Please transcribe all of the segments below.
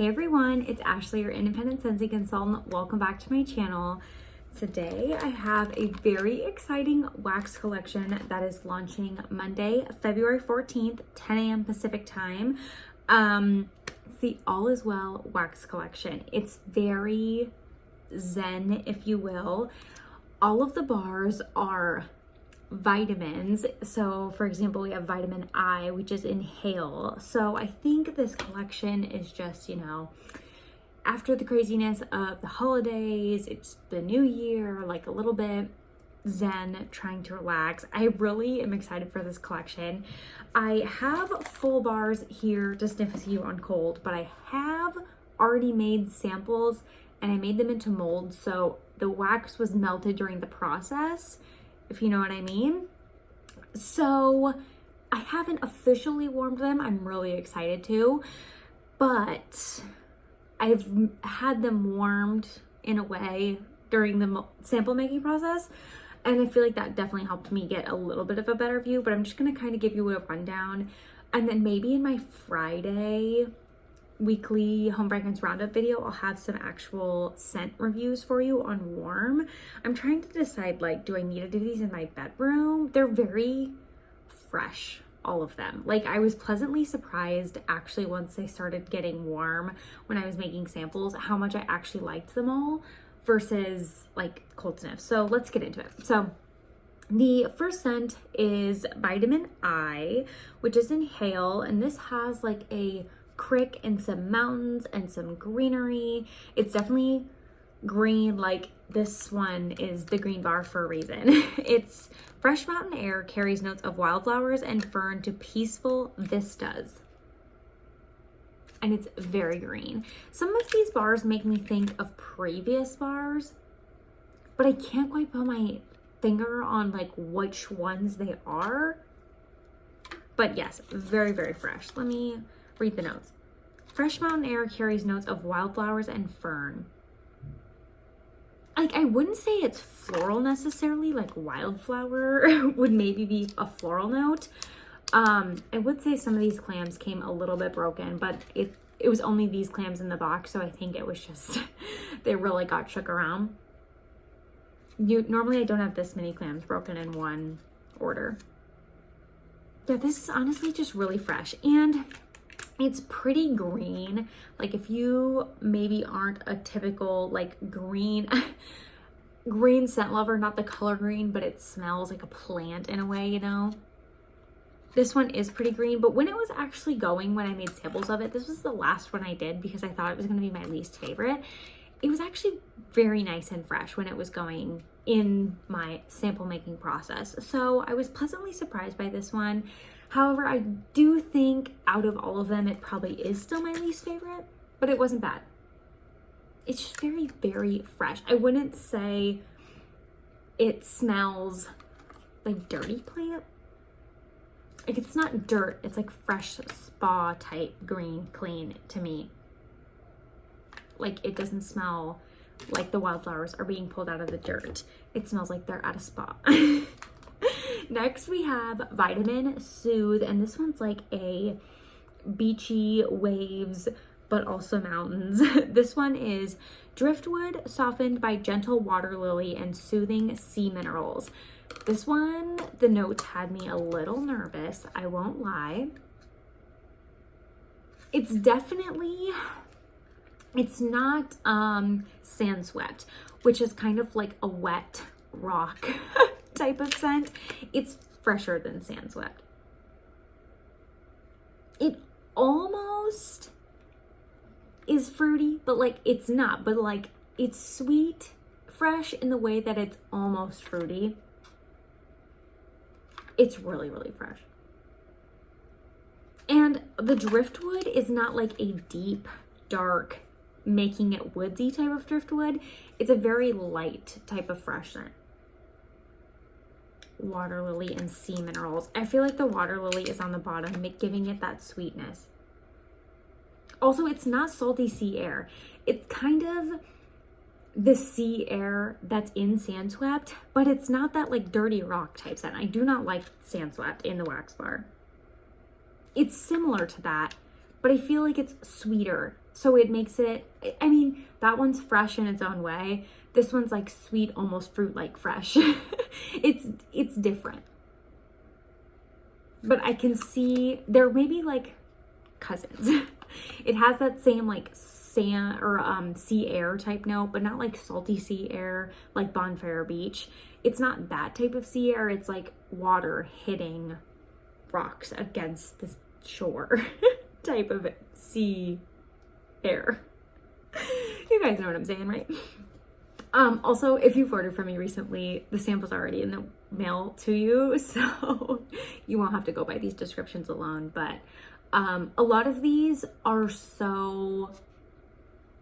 Hey everyone, it's Ashley, your independent Scentsy consultant. Welcome back to my channel. Today I have a very exciting wax collection that is launching Monday, February 14th, 10 a.m. Pacific time. It's the All Is Well wax collection. It's very zen, if you will. All of the bars are vitamins. So for example, we have vitamin I, which is inhale. So I think this collection is just, after the craziness of the holidays, it's the new year, like a little bit zen, trying to relax. I really am excited for this collection. I have full bars here to sniff with you on cold, but I have already made samples and I made them into molds. So the wax was melted during the process, if you know what I mean. So I haven't officially warmed them. I'm really excited to, but I've had them warmed in a way during the sample making process. And I feel like that definitely helped me get a little bit of a better view, but I'm just gonna kind of give you a rundown. And then maybe in my Friday weekly home fragrance roundup video, I'll have some actual scent reviews for you on warm. I'm trying to decide, like, do I need to do these in my bedroom? They're very fresh, all of them. Like, I was pleasantly surprised actually once they started getting warm when I was making samples, how much I actually liked them all versus like cold sniffs. So let's get into it. So the first scent is Vitamin I, which is inhale, and this has like a crick and some mountains and some greenery. It's definitely green, like this one is the green bar for a reason. It's fresh mountain air, carries notes of wildflowers and fern to peaceful vistas. And it's very green. Some of these bars make me think of previous bars, but I can't quite put my finger on like which ones they are. But yes, very, very fresh. Let me read the notes. Fresh mountain air carries notes of wildflowers and fern. Like, I wouldn't say it's floral necessarily, like wildflower would maybe be a floral note. I would say some of these clams came a little bit broken, but it was only these clams in the box, so I think it was just, they really got shook around. Normally I don't have this many clams broken in one order. Yeah, this is honestly just really fresh, and it's pretty green. Like, if you maybe aren't a typical like green green scent lover, not the color green, but it smells like a plant in a way, This one is pretty green, but when it was actually going, when I made samples of it, this was the last one I did because I thought it was going to be my least favorite. It was actually very nice and fresh when it was going in my sample making process. So I was pleasantly surprised by this one. However, I do think out of all of them, it probably is still my least favorite, but it wasn't bad. It's just very, very fresh. I wouldn't say it smells like dirty plant. Like, it's not dirt, it's like fresh spa type green, clean to me. Like, it doesn't smell like the wildflowers are being pulled out of the dirt. It smells like they're at a spa. Next, we have Vitamin Soothe, and this one's like a beachy waves, but also mountains. This one is driftwood softened by gentle water lily and soothing sea minerals. This one, the notes had me a little nervous, I won't lie. It's definitely, it's not sand swept, which is kind of like a wet rock type of scent. It's fresher than sand swept. It almost is fruity, but like it's not, but like it's sweet, fresh in the way that it's almost fruity. It's really, really fresh. And the driftwood is not like a deep, dark, making it woodsy type of driftwood. It's a very light type of fresh scent. Water lily and sea minerals. I feel like the water lily is on the bottom, giving it that sweetness. Also, it's not salty sea air. It's kind of the sea air that's in sand swept, but it's not that like dirty rock type scent. I do not like sand swept in the wax bar. It's similar to that, but I feel like it's sweeter So it makes it, I mean, that one's fresh in its own way. This one's like sweet, almost fruit-like fresh. It's different. But I can see they're maybe like cousins. It has that same like sand or sea air type note, but not like salty sea air like Bonfire Beach. It's not that type of sea air. It's like water hitting rocks against the shore type of sea air. You guys know what I'm saying, right? Also, if you've ordered from me recently, the sample's already in the mail to you, so you won't have to go by these descriptions alone. But a lot of these are so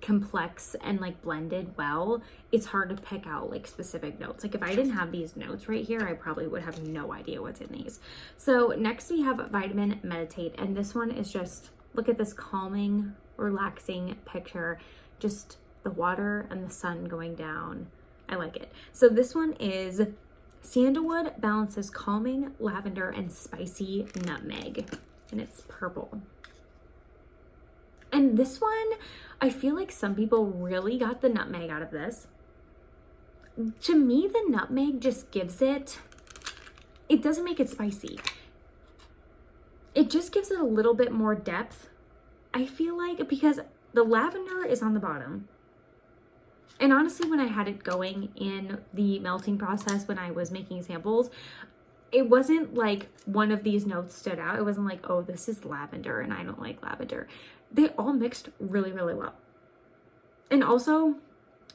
complex and like blended well, it's hard to pick out like specific notes. Like if I didn't have these notes right here, I probably would have no idea what's in these. So next we have Vitamin Meditate, and this one is just, look at this calming, relaxing picture, just the water and the sun going down. I like it. So this one is Sandalwood balances calming lavender and spicy nutmeg, and it's purple. And this one, I feel like some people really got the nutmeg out of this. To me, the nutmeg just gives it doesn't make it spicy. It just gives it a little bit more depth, I feel like, because the lavender is on the bottom. And honestly, when I had it going in the melting process, when I was making samples, it wasn't like one of these notes stood out. It wasn't like, oh, this is lavender and I don't like lavender. They all mixed really, really well. And also,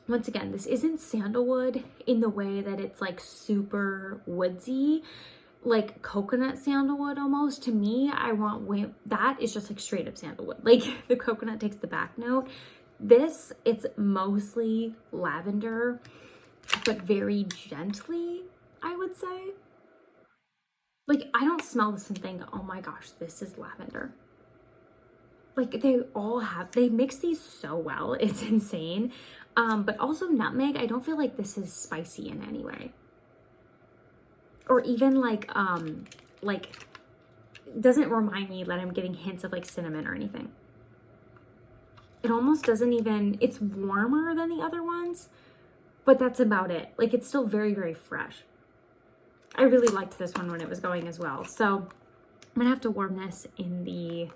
once again, this isn't sandalwood in the way that it's like super woodsy, like coconut sandalwood almost. To me, I want that is just like straight up sandalwood. Like the coconut takes the back note. This, it's mostly lavender, but very gently, I would say. Like I don't smell this and think, oh my gosh, this is lavender. Like they mix these so well. It's insane. But also nutmeg, I don't feel like this is spicy in any way. Or even like doesn't remind me that I'm getting hints of like cinnamon or anything. It almost doesn't even, it's warmer than the other ones, but that's about it. Like it's still very, very fresh. I really liked this one when it was going as well. So I'm gonna have to warm this in the,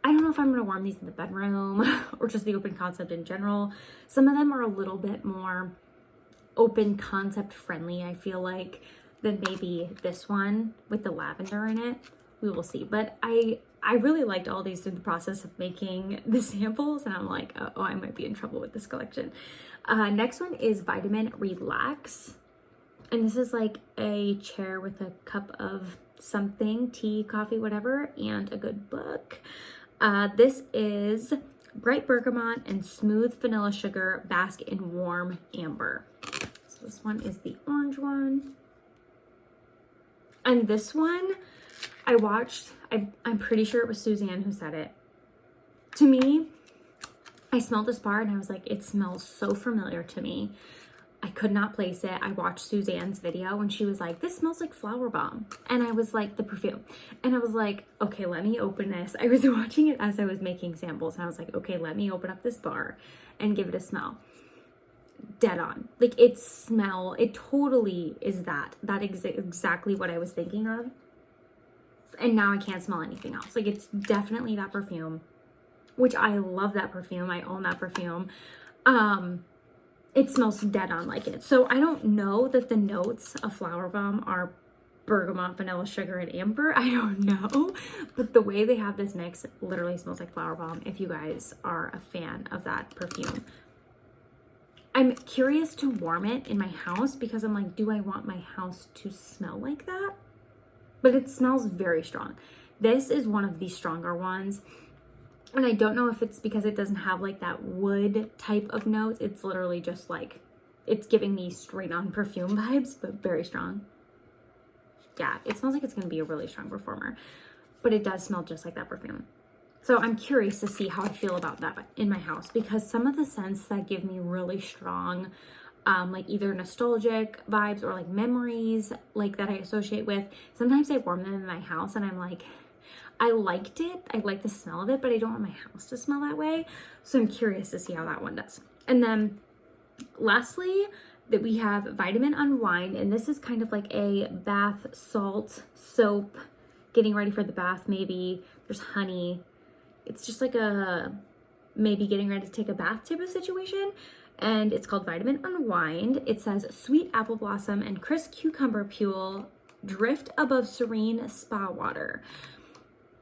I don't know if I'm going to warm these in the bedroom or just the open concept in general. Some of them are a little bit more open concept friendly, I feel like, than maybe this one with the lavender in it. We will see. But I really liked all these through the process of making the samples, and I'm like, oh, I might be in trouble with this collection. Next one is Vitamin Relax. And this is like a chair with a cup of something, tea, coffee, whatever, and a good book. This is Bright Bergamot and Smooth Vanilla Sugar Bask in Warm Amber. So this one is the orange one. And this one I watched, I'm pretty sure it was Suzanne who said it. To me, I smelled this bar and I was like, it smells so familiar to me. I could not place it. I watched Suzanne's video and she was like, this smells like Flower Bomb. And I was like, the perfume. And I was like, okay, let me open this. I was watching it as I was making samples. And I was like, okay, let me open up this bar and give it a smell. Dead on. Like it totally is that. That is exactly what I was thinking of. And now I can't smell anything else. Like it's definitely that perfume, which I love that perfume. I own that perfume. It smells dead on like it. So I don't know that the notes of Flower Bomb are bergamot, vanilla sugar, and amber. I don't know. But the way they have this mix literally smells like Flower Bomb if you guys are a fan of that perfume. I'm curious to warm it in my house because I'm like, do I want my house to smell like that? But it smells very strong. This is one of the stronger ones. And I don't know if it's because it doesn't have like that wood type of notes. It's literally just like, it's giving me straight on perfume vibes, but very strong. Yeah, it smells like it's going to be a really strong performer, but it does smell just like that perfume. So I'm curious to see how I feel about that in my house, because some of the scents that give me really strong, like either nostalgic vibes or like memories like that I associate with, sometimes I warm them in my house and I'm like, I liked it. I like the smell of it, but I don't want my house to smell that way. So I'm curious to see how that one does. And then lastly, that we have Vitamin Unwind, and this is kind of like a bath salt soap, getting ready for the bath maybe. There's honey. It's just like a maybe getting ready to take a bath type of situation. And it's called Vitamin Unwind. It says sweet apple blossom and crisp cucumber peel drift above serene spa water.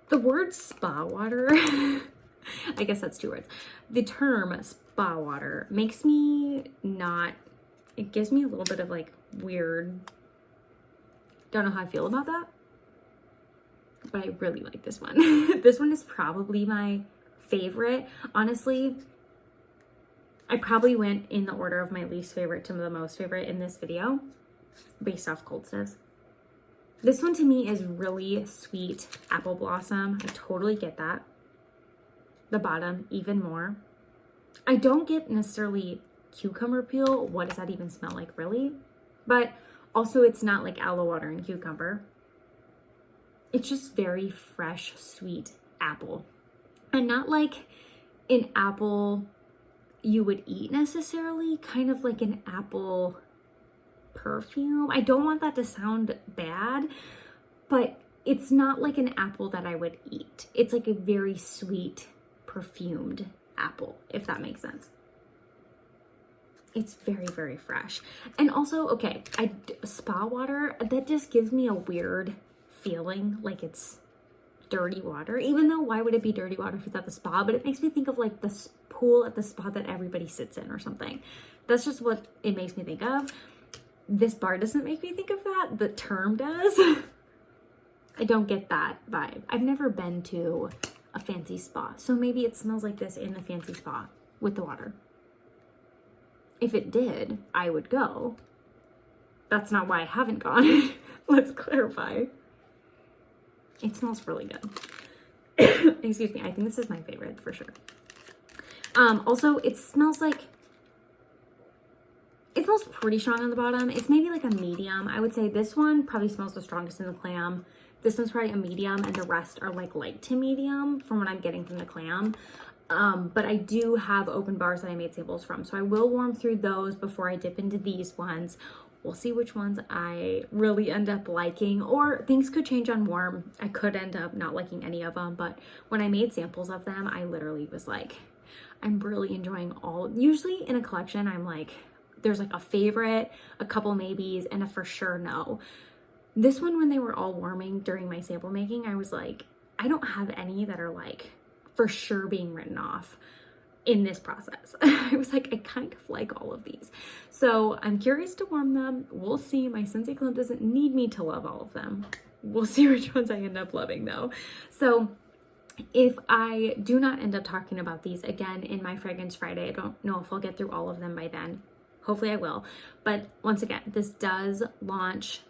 The word spa water, I guess that's 2 words. The term spa water makes me not, it gives me a little bit of like weird, don't know how I feel about that, but I really like this one. This one is probably my favorite. Honestly, I probably went in the order of my least favorite to the most favorite in this video based off cold sniffs. This one to me is really sweet apple blossom. I totally get that. The bottom, even more. I don't get necessarily cucumber peel. What does that even smell like, really? But also it's not like aloe water and cucumber. It's just very fresh, sweet apple. And not like an apple you would eat necessarily, kind of like an apple perfume. I don't want that to sound bad, but it's not like an apple that I would eat. It's like a very sweet, perfumed apple, if that makes sense. It's very, very fresh. And also, okay, spa water, that just gives me a weird feeling, like it's dirty water, even though why would it be dirty water if it's at the spa? But it makes me think of like the pool at the spa that everybody sits in or something. That's just what it makes me think of. This bar doesn't make me think of that. The term does. I don't get that vibe. I've never been to a fancy spa, so maybe it smells like this in the fancy spa with the water. If it did, I would go. That's not why I haven't gone. Let's clarify. It smells really good. Excuse me. I think this is my favorite for sure. Also, it smells pretty strong on the bottom. It's maybe like a medium. I would say this one probably smells the strongest in the clam. This one's probably a medium, and the rest are like light to medium from what I'm getting from the clam. But I do have open bars that I made samples from, so I will warm through those before I dip into these ones. We'll see which ones I really end up liking, or things could change on warm. I could end up not liking any of them, but when I made samples of them, I literally was like, I'm really enjoying all. Usually in a collection, I'm like, there's like a favorite, a couple maybes, and a for sure no. This one, when they were all warming during my sample making, I was like, I don't have any that are like for sure being written off in this process. I was like, I kind of like all of these. So I'm curious to warm them. We'll see. My Scentsy Club doesn't need me to love all of them. We'll see which ones I end up loving though. So if I do not end up talking about these again in my Fragrance Friday, I don't know if I'll get through all of them by then. Hopefully I will. But once again, this does launch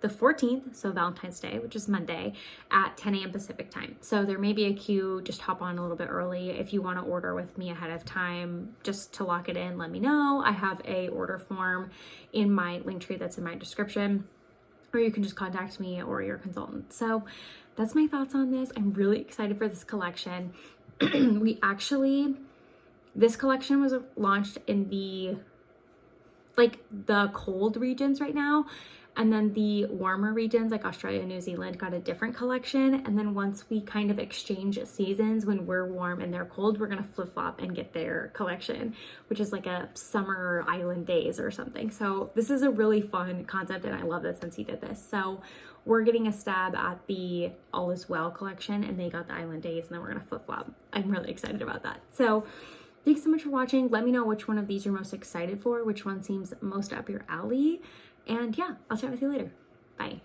the 14th, so Valentine's Day, which is Monday, at 10 a.m. Pacific time. So there may be a queue. Just hop on a little bit early. If you want to order with me ahead of time, just to lock it in, let me know. I have a order form in my link tree that's in my description, or you can just contact me or your consultant. So that's my thoughts on this. I'm really excited for this collection. This collection was launched in the cold regions right now. And then the warmer regions like Australia and New Zealand got a different collection. And then once we kind of exchange seasons, when we're warm and they're cold, we're going to flip-flop and get their collection, which is like a summer island days or something. So this is a really fun concept, and I love that Scentsy did this. So we're getting a stab at the All Is Well collection, and they got the island days, and then we're going to flip-flop. I'm really excited about that. So thanks so much for watching. Let me know which one of these you're most excited for, which one seems most up your alley. And yeah, I'll chat with you later. Bye.